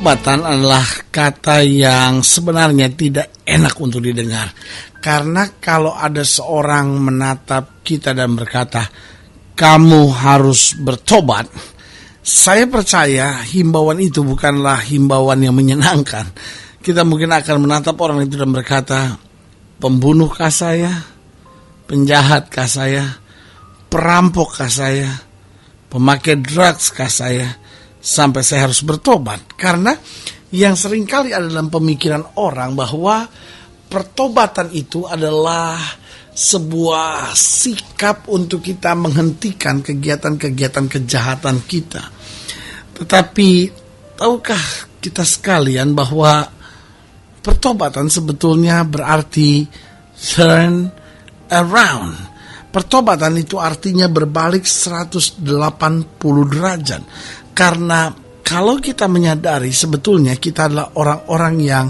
Pertobatan adalah kata yang sebenarnya tidak enak untuk didengar. Karena kalau ada seorang menatap kita dan berkata, kamu harus bertobat, saya percaya himbauan itu bukanlah himbauan yang menyenangkan. Kita mungkin akan menatap orang itu dan berkata, pembunuhkah saya? Penjahatkah saya? Perampok saya? Pemakai drugs saya? Sampai saya harus bertobat. Karena yang seringkali ada dalam pemikiran orang bahwa pertobatan itu adalah sebuah sikap untuk kita menghentikan kegiatan-kegiatan kejahatan kita. Tetapi tahukah kita sekalian bahwa pertobatan sebetulnya berarti turn around. Pertobatan itu artinya berbalik 180 derajat. Karena kalau kita menyadari sebetulnya kita adalah orang-orang yang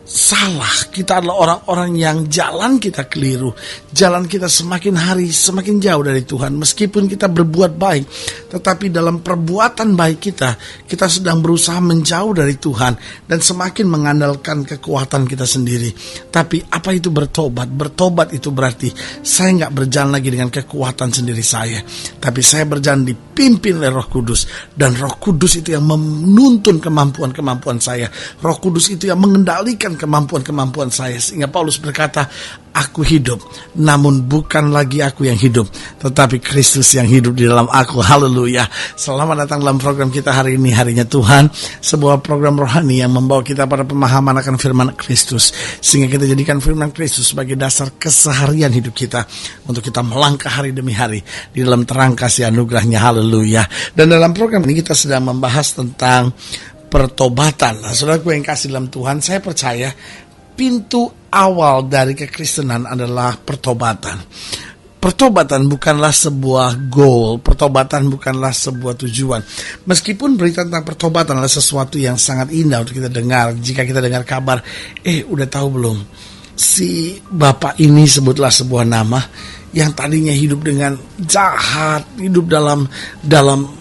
salah, kita adalah orang-orang yang jalan kita keliru, jalan kita semakin hari semakin jauh dari Tuhan. Meskipun kita berbuat baik, tetapi dalam perbuatan baik kita sedang berusaha menjauh dari Tuhan dan semakin mengandalkan kekuatan kita sendiri. Tapi apa itu bertobat? Bertobat itu berarti saya nggak berjalan lagi dengan kekuatan sendiri saya, tapi saya berjalan dipimpin oleh Roh Kudus, dan Roh Kudus itu yang menuntun kemampuan-kemampuan saya. Roh Kudus itu yang mengendalikan kemampuan-kemampuan saya, sehingga Paulus berkata, aku hidup, namun bukan lagi aku yang hidup, tetapi Kristus yang hidup di dalam aku. Haleluya. Selamat datang dalam program kita hari ini, Harinya Tuhan, sebuah program rohani yang membawa kita pada pemahaman akan firman Kristus, sehingga kita jadikan firman Kristus sebagai dasar keseharian hidup kita, untuk kita melangkah hari demi hari di dalam terang kasih anugerahnya. Haleluya. Dan dalam program ini kita sedang membahas tentang pertobatan. Nah, saudaraku yang kasih dalam Tuhan, saya percaya pintu awal dari kekristenan adalah pertobatan. Pertobatan bukanlah sebuah goal, pertobatan bukanlah sebuah tujuan. Meskipun berita tentang pertobatan adalah sesuatu yang sangat indah untuk kita dengar. Jika kita dengar kabar, udah tahu belum? Si bapak ini, sebutlah sebuah nama, yang tadinya hidup dengan jahat, hidup dalam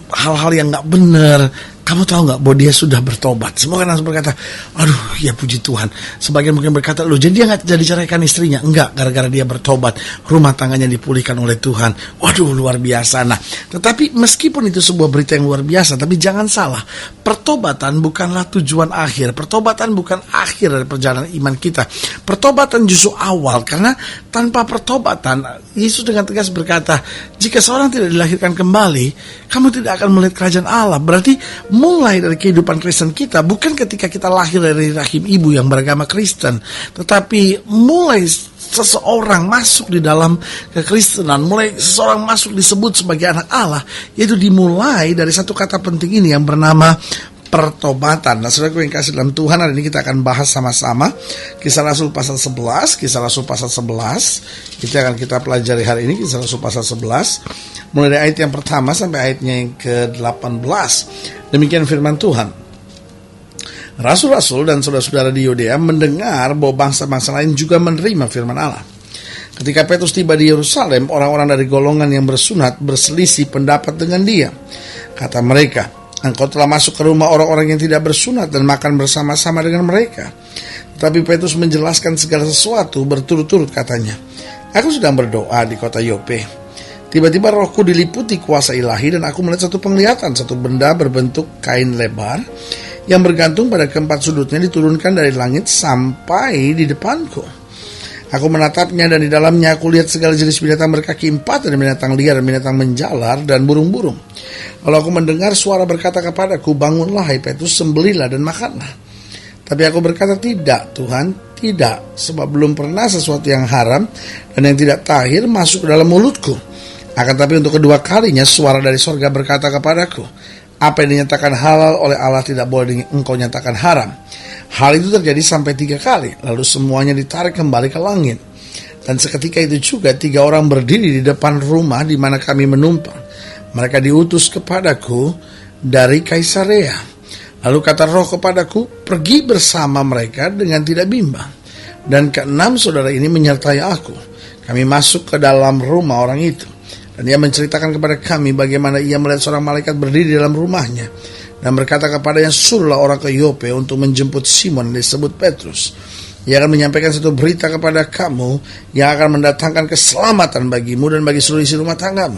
hal-hal yang gak benar. Kamu tahu gak bahwa dia sudah bertobat? Semua kan langsung berkata, aduh ya puji Tuhan. Sebagian mungkin berkata, loh jadi dia gak jadi ceraikan istrinya? Enggak, gara-gara dia bertobat, rumah tangganya dipulihkan oleh Tuhan. Waduh, luar biasa. Nah, tetapi meskipun itu sebuah berita yang luar biasa, tapi jangan salah, pertobatan bukanlah tujuan akhir. Pertobatan bukan akhir dari perjalanan iman kita. Pertobatan justru awal, karena tanpa pertobatan, Yesus dengan tegas berkata, jika seorang tidak dilahirkan kembali, kamu tidak akan melihat kerajaan Allah. Berarti mulai dari kehidupan Kristen kita bukan ketika kita lahir dari rahim ibu yang beragama Kristen, tetapi mulai seseorang masuk di dalam kekristenan, mulai seseorang masuk disebut sebagai anak Allah, yaitu dimulai dari satu kata penting ini yang bernama pertobatan. Nah, saudaraku yang kasih dalam Tuhan, hari ini kita akan bahas sama-sama Kisah Rasul pasal 11. Kisah Rasul pasal 11 itu akan kita pelajari hari ini. Kisah Rasul pasal 11 mulai dari ayat yang pertama sampai ayatnya yang ke-18. Demikian firman Tuhan. Rasul-rasul dan saudara-saudara di Yudea mendengar bahwa bangsa-bangsa lain juga menerima firman Allah. Ketika Petrus tiba di Yerusalem, orang-orang dari golongan yang bersunat berselisih pendapat dengan dia. Kata mereka, engkau telah masuk ke rumah orang-orang yang tidak bersunat dan makan bersama-sama dengan mereka. Tetapi Petrus menjelaskan segala sesuatu berturut-turut, katanya, aku sedang berdoa di kota Yope. Tiba-tiba rohku diliputi kuasa ilahi dan aku melihat satu penglihatan, satu benda berbentuk kain lebar yang bergantung pada keempat sudutnya diturunkan dari langit sampai di depanku. Aku menatapnya dan di dalamnya aku lihat segala jenis binatang berkaki empat dan binatang liar dan binatang menjalar dan burung-burung. Lalu aku mendengar suara berkata kepadaku, bangunlah hai Petrus, sembelihlah dan makanlah. Tapi aku berkata, tidak Tuhan, tidak, sebab belum pernah sesuatu yang haram dan yang tidak tahir masuk ke dalam mulutku. Akan tapi untuk kedua kalinya suara dari sorga berkata kepadaku, apa yang dinyatakan halal oleh Allah tidak boleh engkau nyatakan haram. Hal itu terjadi sampai 3 kali, lalu semuanya ditarik kembali ke langit. Dan seketika itu juga 3 orang berdiri di depan rumah di mana kami menumpang. Mereka diutus kepadaku dari Kaisarea. Lalu kata Roh kepadaku, pergi bersama mereka dengan tidak bimbang. Dan ke-6 saudara ini menyertai aku. Kami masuk ke dalam rumah orang itu. Dan ia menceritakan kepada kami bagaimana ia melihat seorang malaikat berdiri di dalam rumahnya. dan berkata kepadanya, suruhlah orang ke Yope untuk menjemput Simon yang disebut Petrus. Ia akan menyampaikan satu berita kepada kamu yang akan mendatangkan keselamatan bagimu dan bagi seluruh isi rumah tanggamu.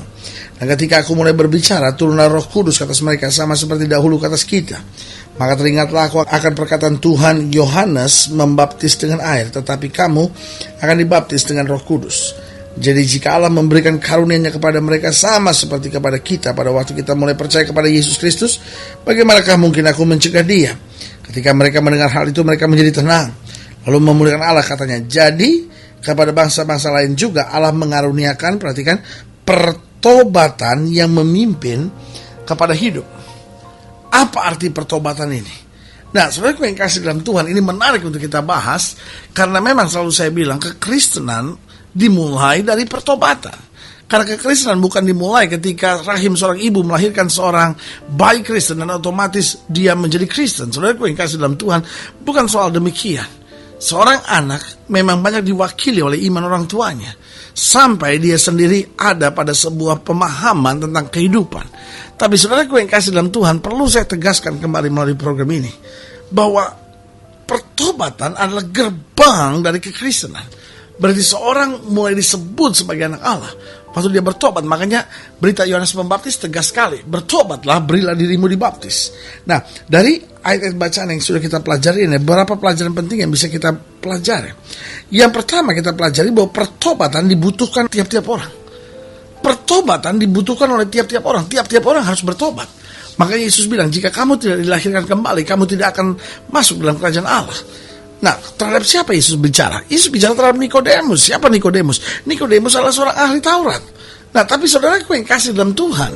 Dan ketika aku mulai berbicara, turunlah Roh Kudus ke atas mereka sama seperti dahulu ke atas kita. Maka teringatlah aku akan perkataan Tuhan, Yohanes membaptis dengan air, tetapi kamu akan dibaptis dengan Roh Kudus. Jadi jika Allah memberikan karunia-Nya kepada mereka sama seperti kepada kita pada waktu kita mulai percaya kepada Yesus Kristus, bagaimanakah mungkin aku mencegah dia? Ketika mereka mendengar hal itu, mereka menjadi tenang, lalu memuliakan Allah, katanya. Jadi kepada bangsa-bangsa lain juga Allah mengaruniakan, perhatikan, pertobatan yang memimpin kepada hidup. Apa arti pertobatan ini? Nah, saudaraku yang kasih dalam Tuhan, ini menarik untuk kita bahas, karena memang selalu saya bilang kekristenan dimulai dari pertobatan. Karena kekristenan bukan dimulai ketika rahim seorang ibu melahirkan seorang bayi Kristen dan otomatis dia menjadi Kristen. Saudaraku yang kasih dalam Tuhan, bukan soal demikian. Seorang anak memang banyak diwakili oleh iman orang tuanya, sampai dia sendiri ada pada sebuah pemahaman tentang kehidupan. Tapi saudaraku yang kasih dalam Tuhan, perlu saya tegaskan kembali melalui program ini, bahwa pertobatan adalah gerbang dari kekristenan. Berarti seorang mulai disebut sebagai anak Allah waktu dia bertobat. Makanya berita Yohanes Pembaptis tegas sekali, bertobatlah, berilah dirimu dibaptis. Nah, dari ayat-ayat bacaan yang sudah kita pelajari ini, beberapa pelajaran penting yang bisa kita pelajari. Yang pertama kita pelajari bahwa pertobatan dibutuhkan tiap-tiap orang. Pertobatan dibutuhkan oleh tiap-tiap orang. Tiap-tiap orang harus bertobat. Makanya Yesus bilang, jika kamu tidak dilahirkan kembali, kamu tidak akan masuk dalam kerajaan Allah. Nah, terhadap siapa Yesus bicara? Yesus bicara terhadap Nikodemus. Siapa Nikodemus? Nikodemus adalah seorang ahli Taurat. Nah, tapi saudaraku yang kasih dalam Tuhan,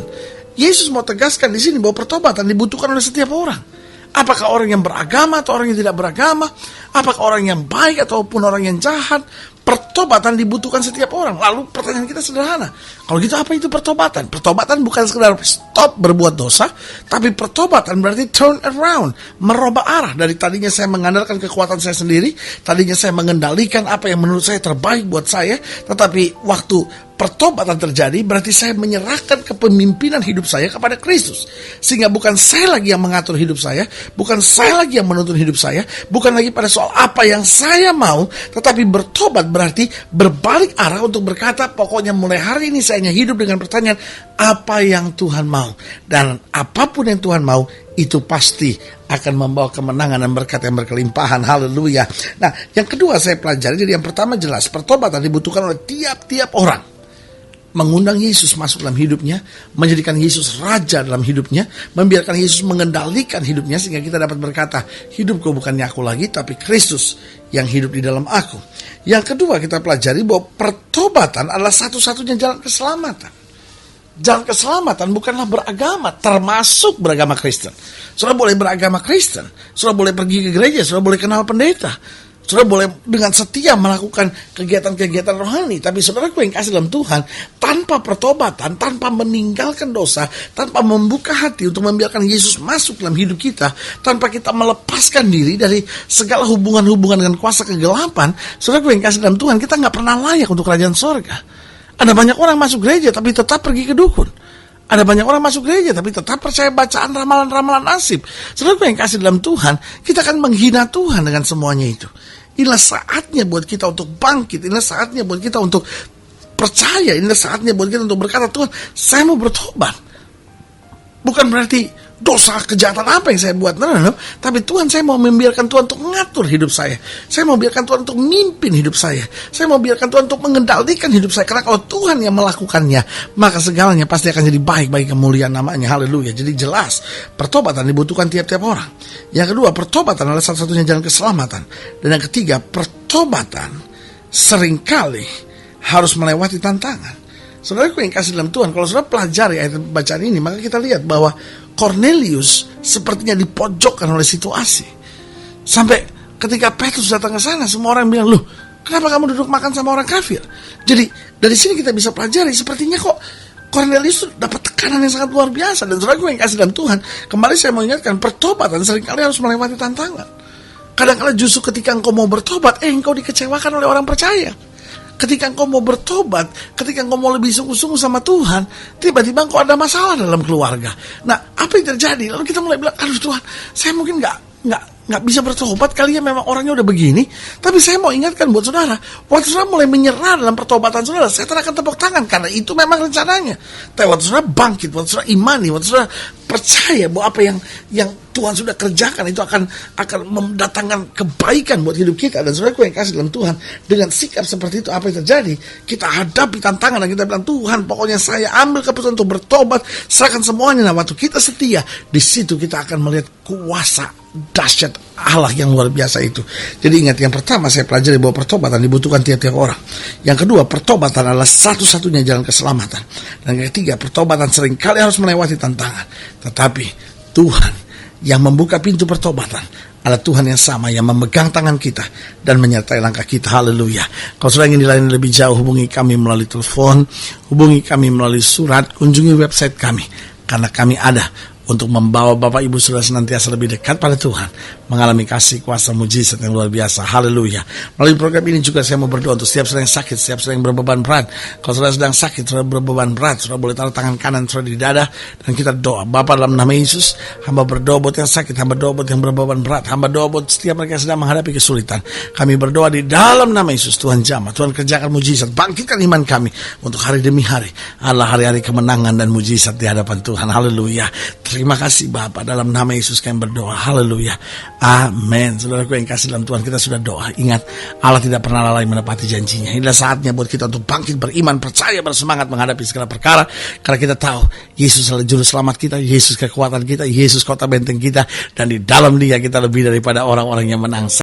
Yesus mau tegaskan di sini bahwa pertobatan dibutuhkan oleh setiap orang. Apakah orang yang beragama atau orang yang tidak beragama? Apakah orang yang baik ataupun orang yang jahat? Pertobatan dibutuhkan setiap orang. Lalu pertanyaan kita sederhana. Kalau gitu apa itu pertobatan? Pertobatan bukan sekedar stop berbuat dosa, tapi pertobatan berarti turn around, merubah arah. Dari tadinya saya mengandalkan kekuatan saya sendiri, tadinya saya mengendalikan apa yang menurut saya terbaik buat saya, tetapi waktu pertobatan terjadi, berarti saya menyerahkan kepemimpinan hidup saya kepada Kristus. Sehingga bukan saya lagi yang mengatur hidup saya, bukan saya lagi yang menuntun hidup saya, bukan lagi pada soal apa yang saya mau, tetapi bertobat berarti berbalik arah untuk berkata, pokoknya mulai hari ini saya hanya hidup dengan pertanyaan, apa yang Tuhan mau. Dan apapun yang Tuhan mau, itu pasti akan membawa kemenangan dan berkat yang berkelimpahan. Haleluya. Nah, yang kedua saya pelajari, jadi yang pertama jelas, pertobatan dibutuhkan oleh tiap-tiap orang. Mengundang Yesus masuk dalam hidupnya, menjadikan Yesus raja dalam hidupnya, membiarkan Yesus mengendalikan hidupnya, sehingga kita dapat berkata, hidupku bukannya aku lagi, tapi Kristus yang hidup di dalam aku. Yang kedua kita pelajari bahwa pertobatan adalah satu-satunya jalan keselamatan. Jalan keselamatan bukanlah beragama, termasuk beragama Kristen. Saudara boleh beragama Kristen, saudara boleh pergi ke gereja, saudara boleh kenal pendeta, saudara boleh dengan setia melakukan kegiatan-kegiatan rohani. Tapi saudaraku yang kasih dalam Tuhan, tanpa pertobatan, tanpa meninggalkan dosa, tanpa membuka hati untuk membiarkan Yesus masuk dalam hidup kita, tanpa kita melepaskan diri dari segala hubungan-hubungan dengan kuasa kegelapan, saudaraku yang kasih dalam Tuhan, kita gak pernah layak untuk kerajaan sorga. Ada banyak orang masuk gereja tapi tetap pergi ke dukun. Ada banyak orang masuk gereja tapi tetap percaya bacaan ramalan-ramalan nasib. Saudaraku yang kasih dalam Tuhan, kita akan menghina Tuhan dengan semuanya itu. Inilah saatnya buat kita untuk bangkit. Inilah saatnya buat kita untuk percaya. Inilah saatnya buat kita untuk berkata, Tuhan, saya mau bertobat. Bukan berarti dosa kejahatan apa yang saya buat, no. Tapi Tuhan, saya mau membiarkan Tuhan untuk mengatur hidup saya. Saya mau biarkan Tuhan untuk memimpin hidup saya. Saya mau biarkan Tuhan untuk mengendalikan hidup saya. Karena kalau Tuhan yang melakukannya, maka segalanya pasti akan jadi baik bagi kemuliaan namanya. Haleluya. Jadi jelas, pertobatan dibutuhkan tiap-tiap orang. Yang kedua, pertobatan adalah satu-satunya jalan keselamatan. Dan yang ketiga, pertobatan seringkali harus melewati tantangan. Saudaraku yang kasih dalam Tuhan, kalau saudara pelajari ayat bacaan ini, maka kita lihat bahwa Cornelius sepertinya dipojokkan oleh situasi. Sampai ketika Petrus datang ke sana, semua orang bilang, loh, kenapa kamu duduk makan sama orang kafir? Jadi dari sini kita bisa pelajari, sepertinya kok Cornelius dapat tekanan yang sangat luar biasa. Dan saudaraku yang kasih dalam Tuhan, kembali saya mau ingatkan, pertobatan seringkali harus melewati tantangan. Kadang-kadang justru ketika engkau mau bertobat, engkau dikecewakan oleh orang percaya. ketika engkau mau bertobat, ketika engkau mau lebih sungguh-sungguh sama Tuhan, tiba-tiba engkau ada masalah dalam keluarga. Nah, apa yang terjadi? Lalu kita mulai bilang, aduh Tuhan, saya mungkin nggak bisa bertobat, kali ya memang orangnya udah begini. Tapi saya mau ingatkan buat saudara, waktu saudara mulai menyerah dalam pertobatan saudara, setan akan tepuk tangan, karena itu memang rencananya. Tapi waktu saudara bangkit, waktu saudara imani, waktu saudara percaya bahwa apa yang Tuhan sudah kerjakan itu akan mendatangkan kebaikan buat hidup kita. Dan saudaraku yang kasih dalam Tuhan, dengan sikap seperti itu, apa yang terjadi? Kita hadapi tantangan dan kita bilang, Tuhan, pokoknya saya ambil keputusan untuk bertobat, serahkan semuanya. Nah, waktu kita setia, di situ kita akan melihat kuasa dahsyat Allah yang luar biasa itu. Jadi ingat, yang pertama saya pelajari bahwa pertobatan dibutuhkan tiap-tiap orang. Yang kedua, pertobatan adalah satu-satunya jalan keselamatan. Dan yang ketiga, pertobatan seringkali harus melewati tantangan. Tetapi Tuhan yang membuka pintu pertobatan adalah Tuhan yang sama, yang memegang tangan kita dan menyertai langkah kita. Haleluya. Kalau sudah ingin dilayani lebih jauh, hubungi kami melalui telepon, hubungi kami melalui surat, kunjungi website kami, karena kami ada untuk membawa Bapak Ibu Saudara senantiasa lebih dekat pada Tuhan, mengalami kasih kuasa mujizat yang luar biasa. Haleluya. Melalui program ini juga saya mau berdoa untuk setiap saudara yang sakit, setiap saudara yang berbeban berat. Kalau saudara sedang sakit, saudara berbeban berat, saudara boleh taruh tangan kanan saudara di dada, dan kita doa. Bapa, dalam nama Yesus, hamba berdoa buat yang sakit, hamba doa buat yang berbeban berat, hamba doa buat setiap mereka yang sedang menghadapi kesulitan. Kami berdoa di dalam nama Yesus. Tuhan jamah, Tuhan kerjakan mujizat, bangkitkan iman kami untuk hari demi hari, adalah hari-hari kemenangan dan mujizat di hadapan Tuhan. Haleluya. Terima kasih Bapa, dalam nama Yesus kami berdoa. Haleluya. Amin. Saudaraku yang kasih dalam Tuhan, kita sudah doa. Ingat, Allah tidak pernah lalai menepati janjinya. Inilah saatnya buat kita untuk bangkit, beriman, percaya, bersemangat menghadapi segala perkara. Karena kita tahu Yesus adalah juru selamat kita, Yesus kekuatan kita, Yesus kota benteng kita, dan di dalam Dia kita lebih daripada orang-orang yang menang.